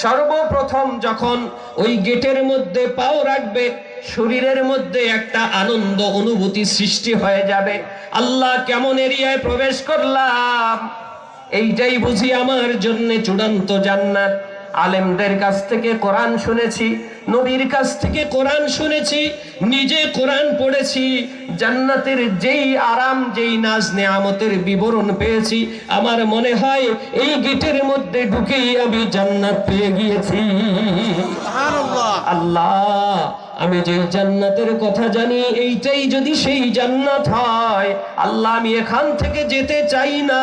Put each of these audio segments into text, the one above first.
সর্বপ্রথম যখন ওই গেটের মধ্যে পাও রাখবে, শরীরের মধ্যে একটা আনন্দ অনুভূতি সৃষ্টি হয়ে যাবে। আল্লাহ, কেমন এরিয়ায় প্রবেশ করলাম, এইটাই বুঝি আমার জন্য চূড়ান্ত জান্নাত। আলেমদের কাছ থেকে কোরআন শুনেছি, নবীর কাছ থেকে কোরআন শুনেছি, নিজে কোরআন পড়েছি, জান্নাতের যেই আরাম, যেই নাজ নেয়ামতের বিবরণ পেয়েছি, আমার মনে হয় এই গেটের মধ্যে ঢুকেই আমি জান্নাত পেয়ে গিয়েছি। আল্লাহ, আমি যে জান্নাতের কথা জানি, এইটাই যদি সেই জান্নাত হয়, আল্লাহ, আমি এখান থেকে যেতে চাই না,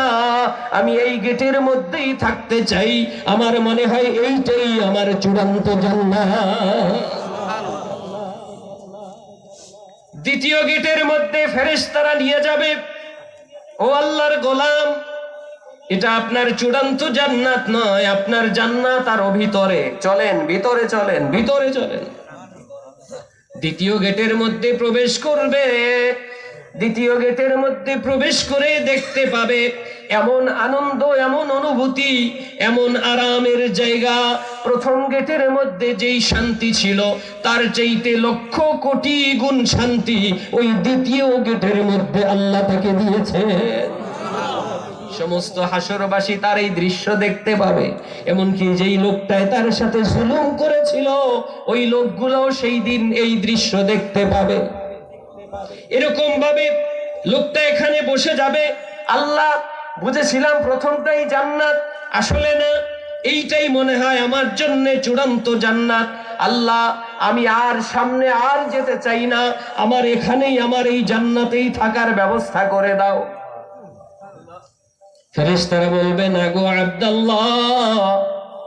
আমি এই গেটের মধ্যেই থাকতে চাই। আমার মনে হয় এইটাই আমার চূড়ান্ত জান্নাত। দ্বিতীয় গেটের মধ্যে ফেরেশতারা নিয়ে যাবে, ও আল্লাহর গোলাম, এটা আপনার চূড়ান্ত জান্নাত নয়, আপনার জান্নাত আরো ভিতরে, চলেন ভিতরে, চলেন ভিতরে, চলেন। দ্বিতীয় গেটের মধ্যে প্রবেশ করবে, দ্বিতীয় গেটের মধ্যে প্রবেশ করে দেখতে পাবে এমন আনন্দ, এমন অনুভূতি, এমন আরামের জায়গা। প্রথম গেটের মধ্যে যেই শান্তি ছিল, তার চাইতে লক্ষ কোটি গুণ শান্তি ওই দ্বিতীয় গেটের মধ্যে আল্লাহ তাকে দিয়েছে। সমস্ত হাসরবাসী তার এই দৃশ্য দেখতে পাবে, এমনকি যেই লোকটায় তার সাথে জুলুম করেছিল, ওই লোকগুলোও সেই দিন এই দৃশ্য দেখতে পাবে। এরকম ভাবে লোকটা এখানে বসে যাবে, আল্লাহ, বুঝেছিলাম প্রথমটাই জান্নাত, আসলে না, এইটাই মনে হয় আমার জন্য চূড়ান্ত জান্নাত। আল্লাহ, আমি আর সামনে আর যেতে চাই না, আমার এখানেই, আমার এই জান্নাতেই থাকার ব্যবস্থা করে দাও। ফেরেশতারা বলবে, না গো আব্দুল্লাহ,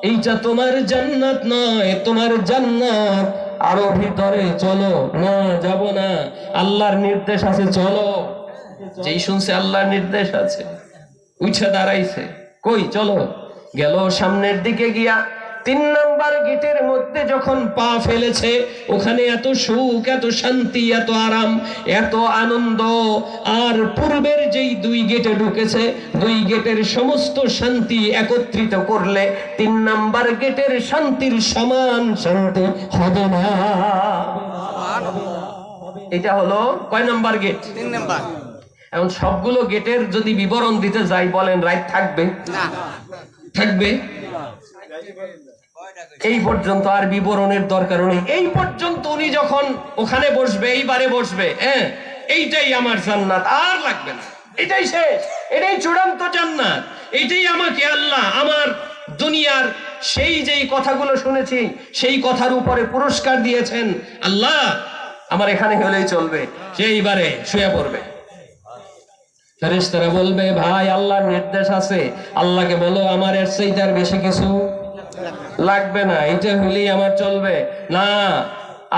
এইটা তোমার জান্নাত নয়, তোমার জান্নাত আরো ভিতরে, চলো। না, যাব না, আল্লাহর নির্দেশ আছে, চলো। যেই শুনছে আল্লাহর নির্দেশ আছে, উঠে দাঁড়াইছে, কই চলো, গেল সামনের দিকে গিয়া 3 নাম্বার গেটের মধ্যে যখন পা ফেলেছে, ওখানে এত সুখ, এত শান্তি, এত আরাম, এত আনন্দ, আর পূর্বের যেই 2 গেটে ঢুকেছে, 2 গেটের সমস্ত শান্তি একত্রিত করলে 3 নাম্বার গেটের শান্তির সমান শান্তি হবে না। এটা হলো কয় নাম্বার গেট? 3 নাম্বার। এখন সবগুলো গেটের যদি বিবরণ দিতে যাই, বলেন রাইট থাকবে? না, থাকবে। এই পর্যন্ত আর বিবরণের দরকার নেই। এই পর্যন্ত উনি যখন ওখানে বসবে, এইবারে বসবে, এইটাই আমার জান্নাত, আর লাগবে না, এটাই শেষ, এটাই চূড়ান্ত জান্নাত, এটাই আমাকে আল্লাহ আমার দুনিয়ার সেই যেই কথাগুলো শুনেছি, সেই কথার উপরে পুরস্কার দিয়েছেন। আল্লাহ, আমার এখানে হলেই চলবে, সেইবারে শুয়ে পড়বে। ফেরেশতারা বলবে, ভাই, আল্লাহর নির্দেশ আছে, আল্লাহকে বলো আমার এর চাইতে আর বেশি কিছু লাগবে না, এটা হলেই আমার চলবে। না,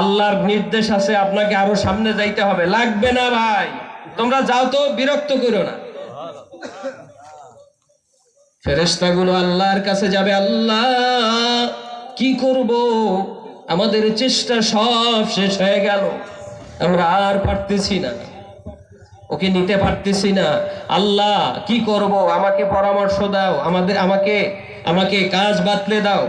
আল্লাহর নির্দেশ আছে, আপনাকে আরো সামনে যাইতে হবে। লাগবে না ভাই, তোমরা যাও তো, বিরক্ত করো না। ফেরেশতাগুলো আল্লাহর কাছে যাবে, আল্লাহ, কি করব, আমাদের চেষ্টা সব শেষ হয়ে গেল, আমরা আর পারতেছি না, ওকে নিতে পারতেছি না। আল্লাহ, কি করব, আমাকে পরামর্শ দাও, আমাকে কাজ বাতলে দাও।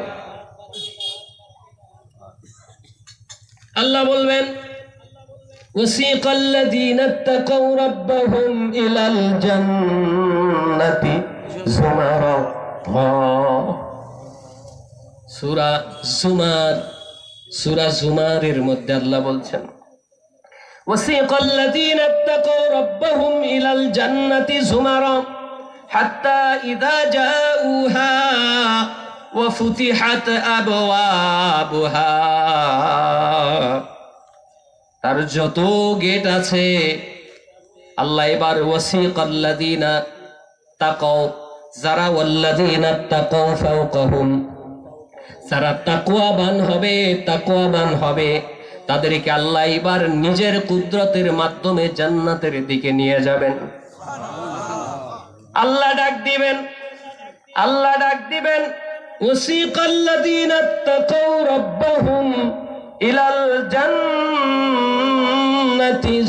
আল্লাহ বলবেন, ওয়াসিকাল্লাযীনা তাকাউ রাব্বাহুম ইলাল জান্নাতি যুমারা। সূরা জুমারের মধ্যে আল্লাহ বলছেন, وسيق الذين اتقوا ربهم إلى الجنة زمرا حتى إذا جاءوها وفتحت أبوابها। তার যত গেট আছে, আল্লাহ এবার ওয়াসিকাল্লাযীনা তাকাউ, যারা ওয়াল্লাযীনা তাকাউ ফাওকাহুম, যারা তাকওয়াবান হবে, তাদেরকে আল্লাহ এবার নিজের কুদরতের মাধ্যমে জান্নাতের দিকে নিয়ে যাবেন। আল্লাহ ডাক দিবেন, ওয়াসিকাল্লাযীনা তাকাউ রাব্বাহুম ইলাল জান্নাতি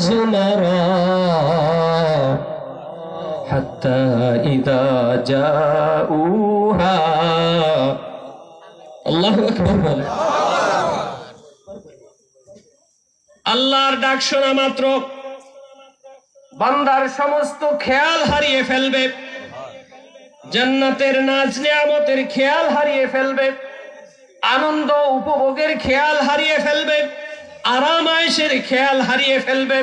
যুমারা হাত্তা ইযা জাউহা আল্লাহু আকবার বলে। আল্লাহর ডাক শোনা মাত্র বান্দার সমস্ত খেয়াল হারিয়ে ফেলবে, জান্নাতের নাজ নিয়ামতের খেয়াল হারিয়ে ফেলবে, আনন্দ উপভোগের খেয়াল হারিয়ে ফেলবে, আরাম আয়েশের খেয়াল হারিয়ে ফেলবে।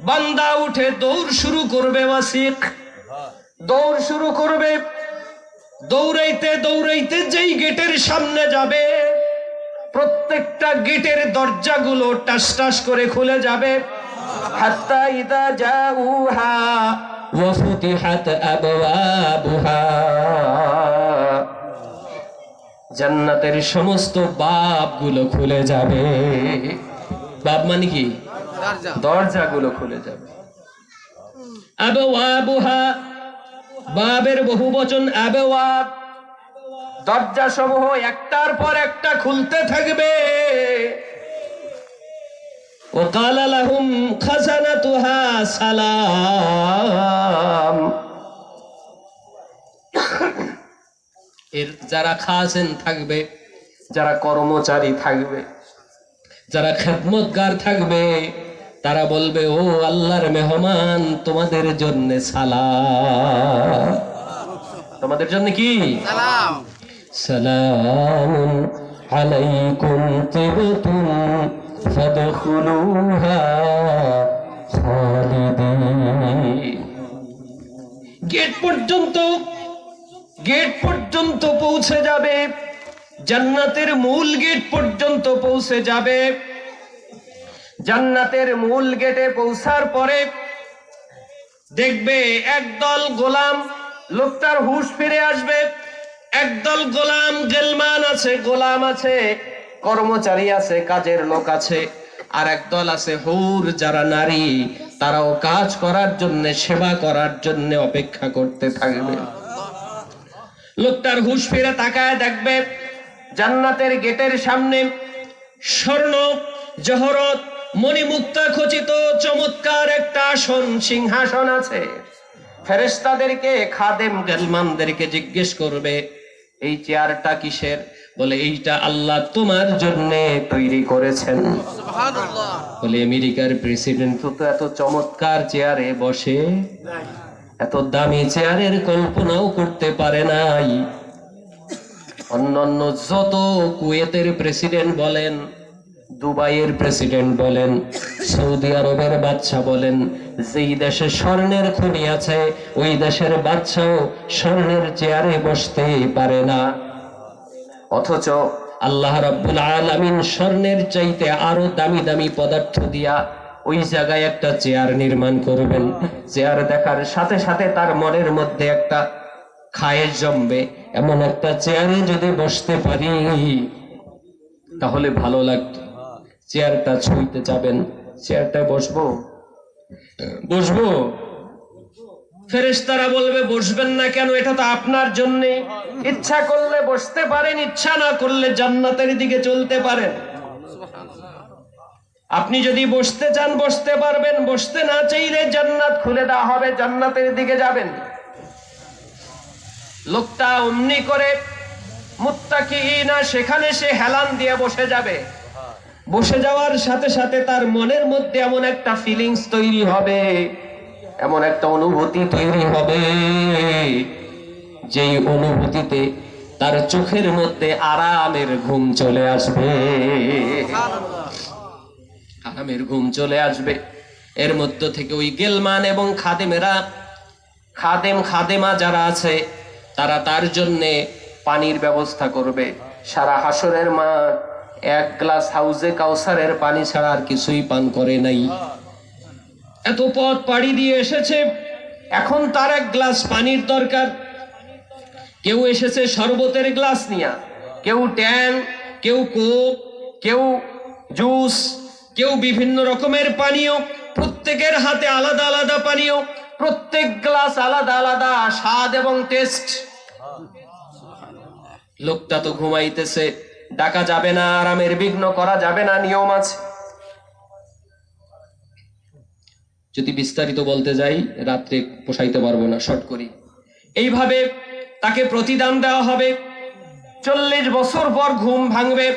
বান্দা উঠে দৌড় শুরু করবে, ওয়াসিক দৌড় শুরু করবে। দৌড়াইতে দৌড়াইতে যেই গেটের সামনে যাবে, প্রত্যেকটা গেটের দরজাগুলো টাস টাস করে খুলে যাবে। হাত্তা ইদা জাউহা ওয়া ফুতিহাত আবওয়াবুহা, জান্নাতের সমস্ত বাবগুলো খুলে যাবে। বাব মানে কি? দরজাগুলো খুলে যাবে। আবওয়াবুহা, বাবের বহুবচন আবওয়াব। দরজা সমূহ একটার পর একটা খুলতে থাকবে। وقال لهم خزنتها সালাম। এর যারা খাজেন থাকবে, যারা কর্মচারী থাকবে, যারা খেদমতগার থাকবে, তারা বলবে, ও আল্লাহর মেহমান, তোমাদের জন্য সালাম। তোমাদের জন্য কি? সালাম। সালামুন আলাইকুম তিবতুম ফাদখুলুহা খালিদিন। গেট পর্যন্ত পৌঁছে যাবে, জান্নাতের মূল গেট পর্যন্ত পৌঁছে যাবে। জান্নাতের মূল গেটে পৌঁছার পরে দেখবে একদল গোলাম, লোকটার হুঁশ ফিরে আসবে। একদল গোলাম, গেলমান আছে, গোলাম আছে, কর্মচারী আছে, কাজের লোক আছে। আর একদল আছে হুর, যারা নারী, তারাও কাজ করার জন্য, সেবা করার জন্য অপেক্ষা করতে থাকবে। লোকটার হুঁশ ফিরে তাকায় দেখবে জান্নাতের গেটের সামনে স্বর্ণ জহরত মণিমুক্তা খচিত চমৎকার একটা আসন, সিংহাসন আছে। ফেরেশতাদেরকে, খাদেম গেলমানদেরকে জিজ্ঞেস করবে, এই চেয়ারটা কিসের? বলে, এইটা আল্লাহ তোমার জন্য তৈরি করেছেন। সুবহানাল্লাহ। বলে, আমেরিকার প্রেসিডেন্ট তো এত চমৎকার চেয়ারে বসে, এত দামি চেয়ারের কল্পনাও করতে পারে নাই। অন্যান্য যত কুয়েতের প্রেসিডেন্ট বলেন, দুবাইয়ের প্রেসিডেন্ট বলেন, সৌদি আরবের বাদশা বলেন, যেই দেশে স্বর্ণের খনি আছে, ওই দেশের বাদশাও স্বর্ণের চেয়ারে বসতে পারে না। অথচ আল্লাহ রাব্বুল আলামিন স্বর্ণের চাইতে আরো দামি দামি পদার্থ দিয়া ওই জায়গায় একটা চেয়ার নির্মাণ করবেন। চেয়ার দেখার সাথে সাথে তার মনের মধ্যে একটা খায়েশ জমবে, এমন একটা চেয়ারে যদি বসতে পারি তাহলে ভালো লাগতো। চেয়ারটা ছুঁইতে যাবেন, চেয়ারটায় বসবো। ফেরেশতারা বলবে, বসবেন না কেন? এটা তো আপনার জন্য। ইচ্ছা করলে বসতে পারেন, ইচ্ছা না করলে জান্নাতের দিকে চলতে পারেন। আপনি যদি বসতে চান বসতে পারবেন, বসতে না চাইলে জান্নাত খুলে দেওয়া হবে, জান্নাতের দিকে যাবেন। লোকটা অমনি করে মুত্তাকিনা, সেখানে সে হেলান দিয়ে বসে যাবে। বসে যাওয়ার সাথে সাথে তার মনের মধ্যে এমন একটা ফিলিংস তৈরি হবে, এমন একটা অনুভূতি তৈরি হবে, যেই অনুভূতিতে তার চোখের মধ্যে আরামের ঘুম চলে আসবে। আরামের ঘুম চলে আসবে। এর মধ্য থেকে ওই গেলমান এবং খাদেমেরা, খাদেমা যারা আছে, তারা তার জন্যে পানির ব্যবস্থা করবে। সারা হাসরের মাঠ এক গ্লাস হাউজে কাউসারের পানি ছাড়া আর কিছুই পান করে নাই। এত পথ পাড়ি দিয়ে এসেছে, এখন তার এক গ্লাস পানির দরকার। কেউ এসেছে শরবতের গ্লাস নিয়ে, কেউ ট্যাং, কেউ কোক, কেউ জুস, কেউ বিভিন্ন রকমের পানীয়, প্রত্যেকের হাতে আলাদা আলাদা পানীয়, প্রত্যেক গ্লাস আলাদা আলাদা স্বাদ এবং টেস্ট। লোকটা তো ঘুমাইতেছে, ডাকা যাবে না, আরামের বিঘ্ন করা যাবে না, নিয়ম আছে। যদি বিস্তারিত বলতে যাই রাত্রে পোষাইতে পারবো না, শর্ট করি। এইভাবে তাকে প্রতিদান দেওয়া হবে। 40 বছর পর ঘুম ভাঙবে,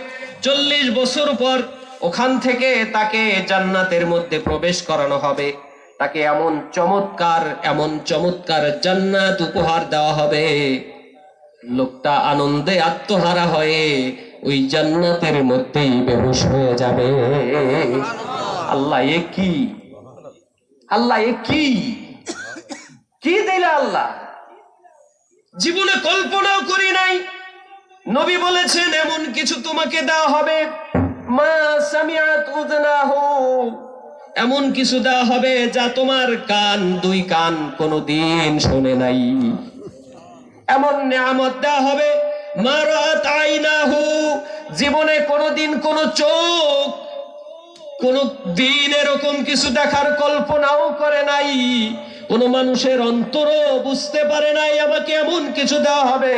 40 বছর পর ওখান থেকে তাকে জান্নাতের মধ্যে প্রবেশ করানো হবে, তাকে এমন চমৎকার জান্নাত উপহার দেওয়া হবে, লোকটা আনন্দে আত্মহারা হয়ে ওই জান্নাতের মধ্যেই বেহুশ হয়ে যাবে। আল্লাহ এ কি, আল্লাহ এ কি, কি দিলা আল্লাহ, জীবনে কল্পনাও করি নাই। নবী বলেছেন এমন কিছু তোমাকে দেওয়া হবে, মা সামিআত উযনাহু, এমন কিছু দেওয়া হবে যা তোমার দুই কান কোনোদিন শোনে নাই। এমন নিয়ামত দেওয়া হবে মা রাআত আইনাহু, জীবনে কোনোদিন কোন চোখ কোনদিন এরকম কিছু দেখার কল্পনাও করে নাই, কোন মানুষের অন্তরও বুঝতে পারে নাই। আমাকে এমন কিছু দেওয়া হবে,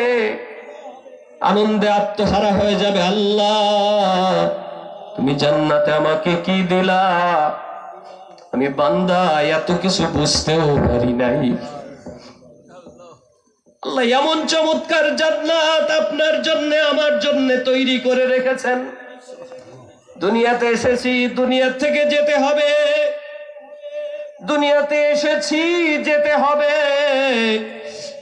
আনন্দে আত্মহারা হয়ে যাবে। আল্লাহ তুমি জান্নাতে আমাকে কি দিলা, আমি বান্দা এত কিছু বুঝতেও পারি নাই। আল্লাহ এমন চমৎকার জান্নাত আপনার জন্য আমার জন্য তৈরি করে রেখেছেন। দুনিয়াতে এসেছি, দুনিয়া থেকে যেতে হবে, দুনিয়াতে এসেছি যেতে হবে,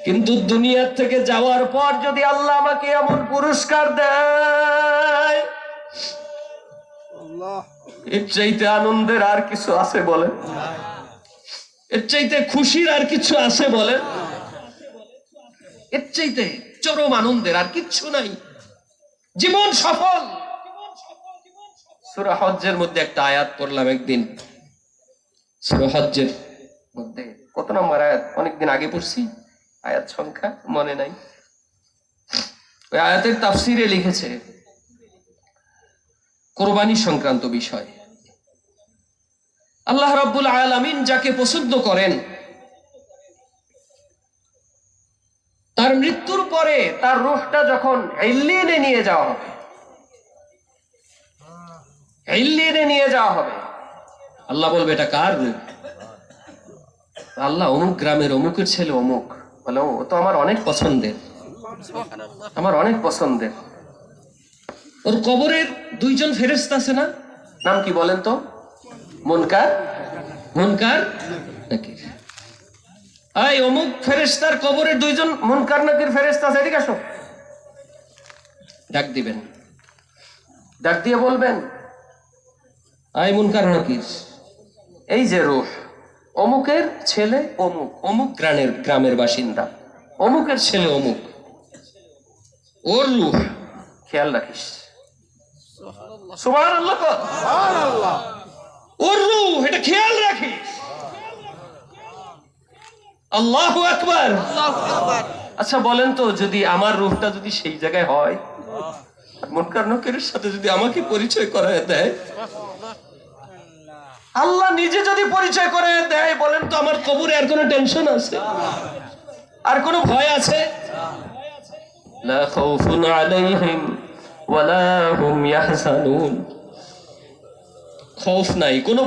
কিন্তু দুনিয়া থেকে যাওয়ার পর যদি আল্লাহ আমাকে এমন পুরস্কার দেয়, এর চাইতে আনন্দের আর কিছু আছে বলেন? এর চাইতে খুশির আর কিছু আছে বলেন? এর চাইতে চরম আনন্দের আর কিচ্ছু নাই। জীবন সফল। সূরা হজ্জের মধ্যে একটা আয়াত পড়লাম একদিন, সূরা হজ্জের মধ্যে কত নম্বর আয়াত অনেকদিন আগে পড়ছি, আয়াত সংখ্যা মনে নাই। ওই আয়াতের তাফসিরে লিখেছে কোরবানি সংক্রান্ত বিষয়। আল্লাহ রাব্বুল আলামিন যাকে পছন্দ করেন, তার মৃত্যুর পরে তার রূহটা যখন ইল্লিনে নিয়ে যাওয়া হবে, ইল্লিনে নিয়ে যাওয়া হবে, আল্লাহ বলবে এটা কার রূহ? আল্লাহ অমুক গ্রামের অমুকের ছেলে অমুক। বলে ও তো আমার অনেক পছন্দের, আমার অনেক পছন্দের। ওর কবরের দুইজন ফেরেশতা আছে না, নাম কি বলেন তো? মুনকার নাকির। এই অমুক ফেরেশতার কবরের দুইজন মুনকার নাকির ফেরেশতা আছে, এদিকে আসো। ডাক দিবেন, ডাক দিয়ে বলবেন, আই মুনকার নাকির, এই যে রূহ অমুকের ছেলে অমুক, অমুক গ্রামের বাসিন্দা, অমুকের ছেলে অমুক, ওর রূহ খেয়াল রাখিস। সুবহানাল্লাহ, সুবহানাল্লাহ, ওর রূহ এটা খেয়াল রাখিস। আল্লাহু আকবার, আল্লাহু আকবার। আচ্ছা বলেন তো, যদি আমার রূহটা যদি সেই জায়গায় হয়, মুনকার নাকিরের সাথে যদি আমাকে পরিচয় করায় দেয়, আল্লাহ নিজে যদি পরিচয় করে দেয়, বলেন তো আমার কবরে আর কোনো টেনশন আছে? আর কোনো ভয় আছে? লা খাউফুন আলাইহিম ওয়ালা হুম ইয়াহজানুন, খৌফ নাই, কোনো